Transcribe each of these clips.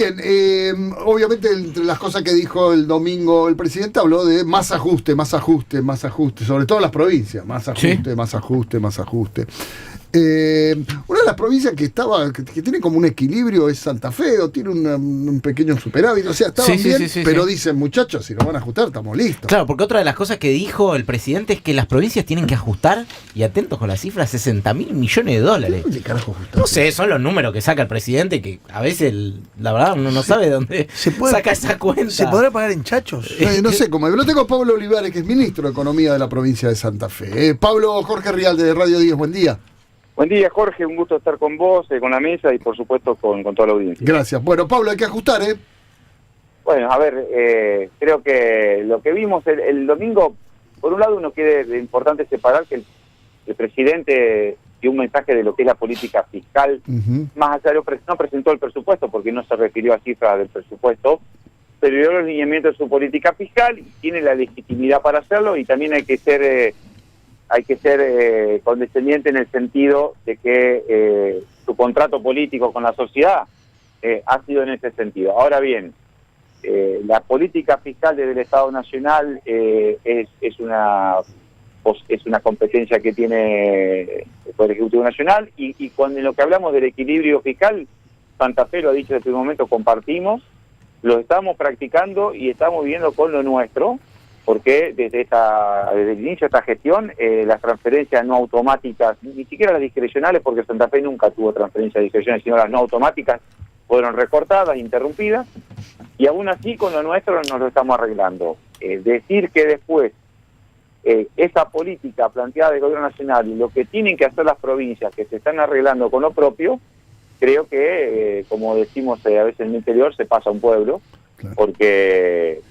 Bien, obviamente entre las cosas que dijo el domingo el presidente habló de más ajuste, más ajuste, más ajuste, sobre todo en las provincias, más ajuste, Sí. más ajuste, más ajuste. Una de las provincias que tiene como un equilibrio es Santa Fe, o tiene un pequeño superávit, o sea, estaban Sí, sí, bien, sí, sí, pero sí. dicen, muchachos, si nos van a ajustar, estamos listos. Claro, porque otra de las cosas que dijo el presidente es que las provincias tienen que ajustar, y atentos con la cifra, 60.000 millones de dólares. ¿Dónde carajo ajustar? No sé, son los números que saca el presidente, que a veces, la verdad, uno no sabe de dónde saca esa cuenta. ¿Se podrá pagar en chachos? No sé, como lo tengo Pablo Olivares, que es ministro de Economía de la provincia de Santa Fe. Pablo Jorge Rial de Radio 10, buen día. Buen día, Jorge, un gusto estar con vos, con la mesa y por supuesto con toda la audiencia. Gracias. Bueno, Pablo, hay que ajustar, ¿eh? Bueno, a ver, creo que lo que vimos el domingo, por un lado uno quiere, es importante separar que el presidente dio un mensaje de lo que es la política fiscal, más allá de no presentó el presupuesto porque no se refirió a cifras del presupuesto, pero dio los lineamientos de su política fiscal y tiene la legitimidad para hacerlo, y también hay que ser condescendiente en el sentido de que su contrato político con la sociedad ha sido en ese sentido. Ahora bien, la política fiscal desde el Estado Nacional es una competencia que tiene el Poder Ejecutivo Nacional, y cuando en lo que hablamos del equilibrio fiscal, Santa Fe lo ha dicho desde el primer momento, compartimos, lo estamos practicando y estamos viviendo con lo nuestro, porque desde el inicio de esta gestión, las transferencias no automáticas, ni siquiera las discrecionales, porque Santa Fe nunca tuvo transferencias discrecionales, sino las no automáticas, fueron recortadas, interrumpidas, y aún así con lo nuestro nos lo estamos arreglando. Decir que después esa política planteada del Gobierno Nacional y lo que tienen que hacer las provincias que se están arreglando con lo propio, creo que, como decimos a veces en el interior, se pasa a un pueblo, claro, porque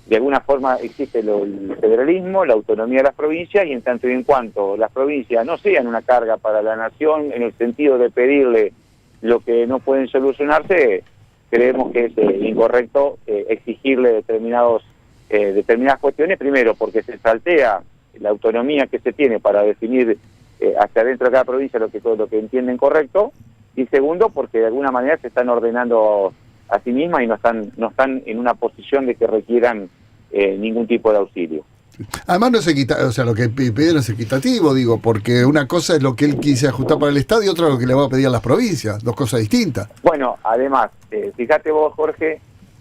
de alguna forma existe el federalismo, la autonomía de las provincias, y en tanto y en cuanto las provincias no sean una carga para la nación en el sentido de pedirle lo que no pueden solucionarse, creemos que es incorrecto exigirle determinadas cuestiones, primero porque se saltea la autonomía que se tiene para definir hacia adentro de cada provincia todo lo que entienden correcto, y segundo porque de alguna manera se están ordenando a sí mismas y no están en una posición de que requieran ningún tipo de auxilio. Además no es equitativo, o sea, lo que pide no es equitativo, digo, porque una cosa es lo que él quise ajustar para el Estado y otra lo que le va a pedir a las provincias, dos cosas distintas. Bueno, además, fíjate vos, Jorge,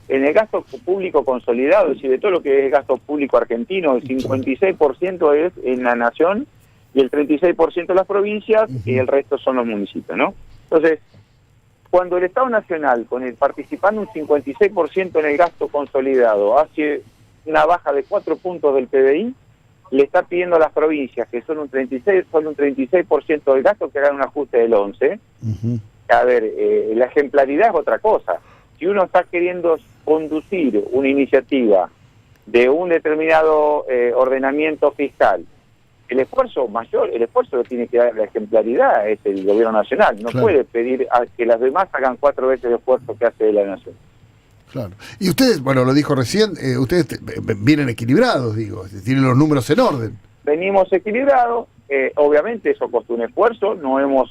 en el gasto público consolidado, es decir, de todo lo que es gasto público argentino, el 56% es en la nación y el 36% en las provincias, y el resto son los municipios, ¿no? Entonces, cuando el Estado Nacional, participando un 56% en el gasto consolidado, hace una baja de 4 puntos del PBI, le está pidiendo a las provincias, que son un 36% del gasto, que hagan un ajuste del 11%. A ver, la ejemplaridad es otra cosa. Si uno está queriendo conducir una iniciativa de un determinado ordenamiento fiscal, el esfuerzo lo tiene que dar la ejemplaridad, es el Gobierno Nacional. No Claro. puede pedir a que las demás hagan 4 veces el esfuerzo que hace la Nación. Claro. Y ustedes, bueno, lo dijo recién, ustedes vienen equilibrados, digo, tienen los números en orden. Venimos equilibrados, obviamente eso costó un esfuerzo, no hemos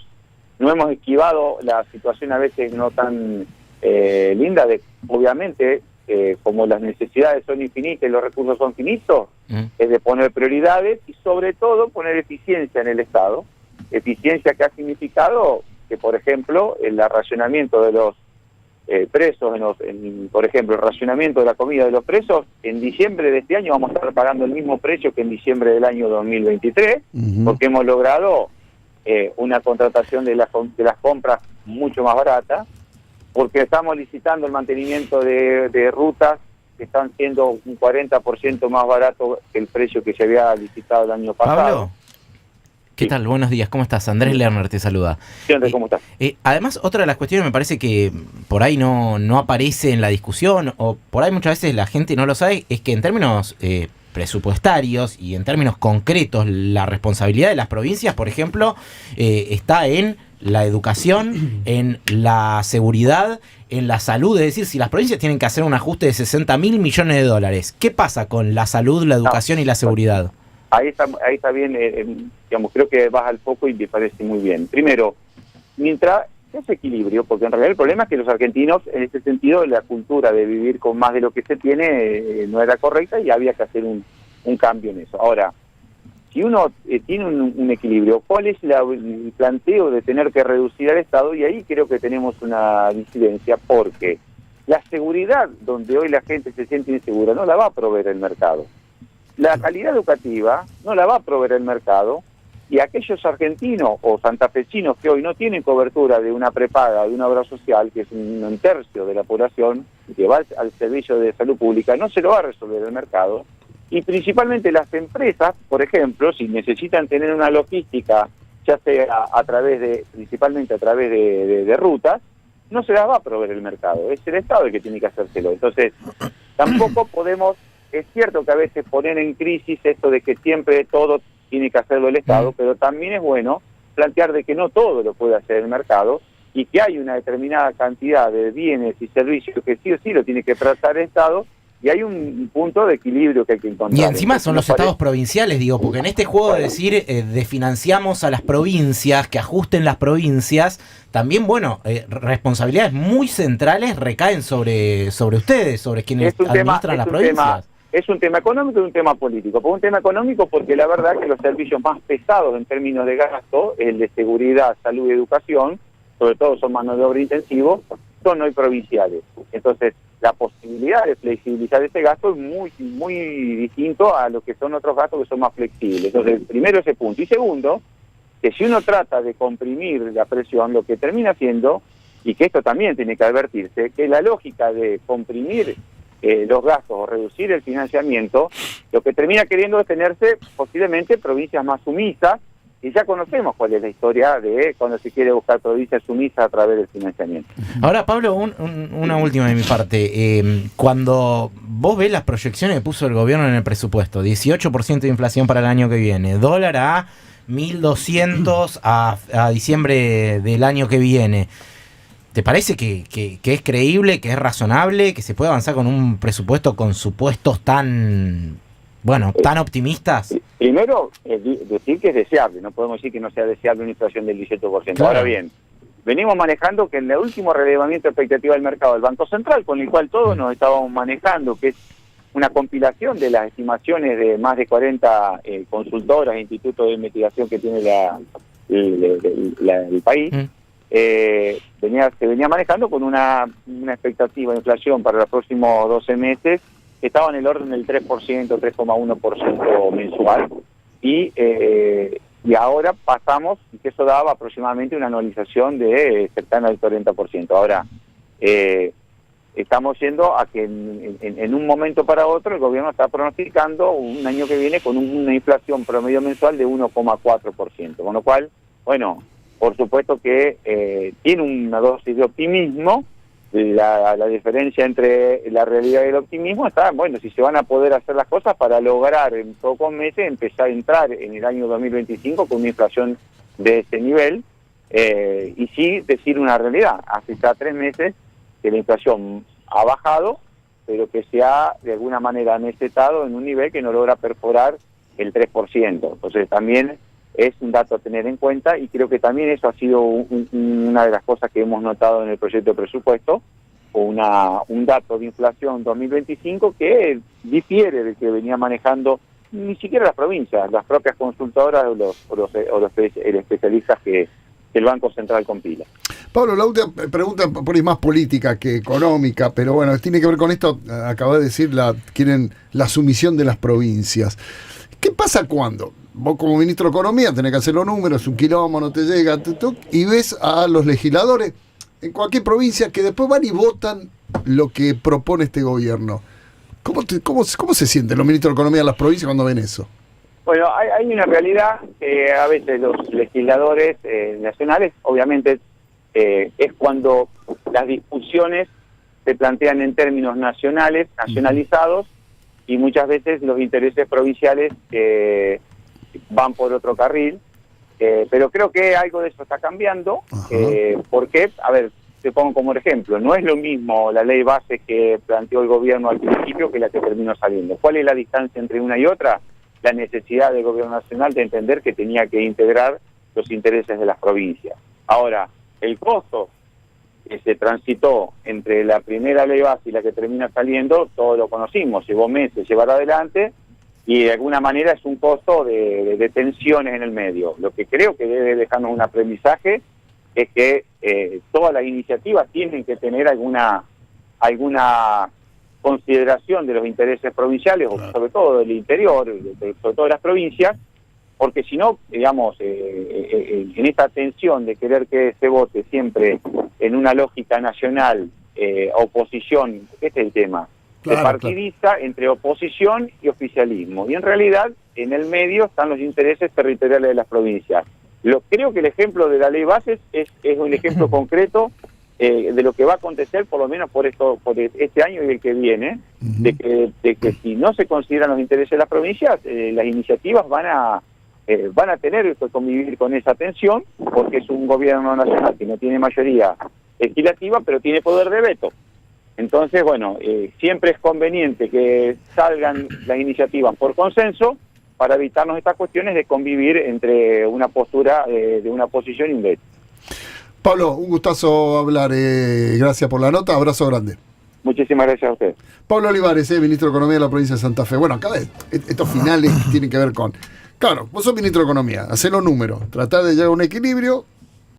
esquivado la situación a veces no tan linda de, obviamente, como las necesidades son infinitas y los recursos son finitos, es de poner prioridades y sobre todo poner eficiencia en el Estado, eficiencia que ha significado que, por ejemplo, el racionamiento de los presos, por ejemplo, el racionamiento de la comida de los presos, en diciembre de este año vamos a estar pagando el mismo precio que en diciembre del año 2023, porque hemos logrado una contratación de las compras mucho más barata, porque estamos licitando el mantenimiento de rutas que están siendo un 40% más barato que el precio que se había licitado el año pasado. Pablo, ¿qué tal? Buenos días, ¿cómo estás? Andrés Lerner te saluda. Sí, Andrés, ¿cómo estás? Además, otra de las cuestiones me parece que por ahí no aparece en la discusión, o por ahí muchas veces la gente no lo sabe, es que en términos presupuestarios y en términos concretos, la responsabilidad de las provincias, por ejemplo, está en la educación, en la seguridad, en la salud. Es decir, si las provincias tienen que hacer un ajuste de 60.000 millones de dólares, ¿qué pasa con la salud, la educación y la seguridad? Ahí está bien, digamos, creo que vas al foco y me parece muy bien. Primero, mientras ese equilibrio, porque en realidad el problema es que los argentinos, en ese sentido, la cultura de vivir con más de lo que se tiene no era correcta y había que hacer un cambio en eso. Ahora, si uno tiene un equilibrio, ¿cuál es el planteo de tener que reducir al Estado? Y ahí creo que tenemos una disidencia, porque la seguridad, donde hoy la gente se siente insegura, no la va a proveer el mercado. La calidad educativa no la va a proveer el mercado, y aquellos argentinos o santafesinos que hoy no tienen cobertura de una prepaga, de una obra social, que es un tercio de la población, que va al servicio de salud pública, no se lo va a resolver el mercado. Y principalmente las empresas, por ejemplo, si necesitan tener una logística, ya sea principalmente a través de rutas, no se las va a proveer el mercado, es el Estado el que tiene que hacérselo. Entonces, tampoco podemos, es cierto que a veces poner en crisis esto de que siempre todo tiene que hacerlo el Estado, pero también es bueno plantear de que no todo lo puede hacer el mercado y que hay una determinada cantidad de bienes y servicios que sí o sí lo tiene que tratar el Estado, y hay un punto de equilibrio que hay que encontrar. Y encima son los estados provinciales, digo, porque en este juego de decir desfinanciamos a las provincias, que ajusten las provincias, también, bueno, responsabilidades muy centrales recaen sobre ustedes, sobre quienes administran las provincias. Es un tema económico y un tema político. Por un tema económico, porque la verdad que los servicios más pesados en términos de gasto, el de seguridad, salud y educación, sobre todo son mano de obra intensivos, son hoy provinciales. Entonces, la posibilidad de flexibilizar ese gasto es muy muy distinto a lo que son otros gastos que son más flexibles. Entonces, primero ese punto. Y segundo, que si uno trata de comprimir la presión, lo que termina haciendo, y que esto también tiene que advertirse, que la lógica de comprimir los gastos o reducir el financiamiento, lo que termina queriendo es tenerse posiblemente provincias más sumisas, y ya conocemos cuál es la historia de cuando se quiere buscar provincias sumisas a través del financiamiento. Ahora, Pablo, una última de mi parte. Cuando vos ves las proyecciones que puso el gobierno en el presupuesto, 18% de inflación para el año que viene, dólar a 1.200 a diciembre del año que viene, ¿te parece que es creíble, que es razonable, que se puede avanzar con un presupuesto con supuestos tan optimistas? Primero, decir que es deseable, no podemos decir que no sea deseable una inflación del 18%. Claro. Ahora bien, venimos manejando que en el último relevamiento de expectativa del mercado del Banco Central, con el cual todos nos estábamos manejando, que es una compilación de las estimaciones de más de 40 consultoras e institutos de investigación que tiene el país, se venía manejando con una expectativa de inflación para los próximos 12 meses que estaba en el orden del 3%, 3,1% mensual, y ahora pasamos, y que eso daba aproximadamente una anualización de cercana al 40%. Ahora, estamos yendo a que en un momento para otro el gobierno está pronosticando un año que viene con una inflación promedio mensual de 1,4%, con lo cual, bueno, por supuesto que tiene una dosis de optimismo. La diferencia entre la realidad y el optimismo está, bueno, si se van a poder hacer las cosas para lograr en pocos meses empezar a entrar en el año 2025 con una inflación de ese nivel, y sí decir una realidad, hace ya 3 meses que la inflación ha bajado, pero que se ha de alguna manera mesetado en un nivel que no logra perforar el 3%. Entonces también es un dato a tener en cuenta, y creo que también eso ha sido una de las cosas que hemos notado en el proyecto de presupuesto, un dato de inflación 2025 que difiere del que venía manejando ni siquiera las provincias, las propias consultoras o los especialistas que el Banco Central compila. Pablo, la última pregunta por ahí más política que económica, pero bueno, tiene que ver con esto, acabas de decir, quieren la sumisión de las provincias. ¿Qué pasa cuando vos como ministro de Economía tenés que hacer los números, un quilombo, no te llega, y ves a los legisladores en cualquier provincia que después van y votan lo que propone este gobierno? ¿Cómo se sienten los ministros de Economía de las provincias cuando ven eso? Bueno, hay una realidad que a veces los legisladores nacionales, obviamente, es cuando las discusiones se plantean en términos nacionalizados, y muchas veces los intereses provinciales van por otro carril, pero creo que algo de eso está cambiando, porque, a ver, te pongo como ejemplo, no es lo mismo la ley base que planteó el gobierno al principio que la que terminó saliendo. ¿Cuál es la distancia entre una y otra? La necesidad del gobierno nacional de entender que tenía que integrar los intereses de las provincias. Ahora, el costo que se transitó entre la primera ley base y la que termina saliendo, todos lo conocimos, llevó meses llevar adelante, y de alguna manera es un costo de tensiones en el medio. Lo que creo que debe dejarnos un aprendizaje es que todas las iniciativas tienen que tener alguna consideración de los intereses provinciales, o sobre todo del interior, sobre todo de las provincias, porque si no, digamos, en esta tensión de querer que se vote siempre en una lógica nacional, oposición, este es el tema, se partidiza entre oposición y oficialismo, y en realidad en el medio están los intereses territoriales de las provincias. Creo que el ejemplo de la ley bases es un ejemplo concreto de lo que va a acontecer, por lo menos por este año y el que viene, de que si no se consideran los intereses de las provincias, las iniciativas van a tener que convivir con esa tensión, porque es un gobierno nacional que no tiene mayoría legislativa, pero tiene poder de veto. Entonces, bueno, siempre es conveniente que salgan las iniciativas por consenso para evitarnos estas cuestiones de convivir entre una postura de una posición y un veto. Pablo, un gustazo hablar. Gracias por la nota. Abrazo grande. Muchísimas gracias a usted. Pablo Olivares, ministro de Economía de la provincia de Santa Fe. Bueno, acá estos finales tienen que ver con... Claro, vos sos ministro de Economía, hacé los números, tratá de llegar a un equilibrio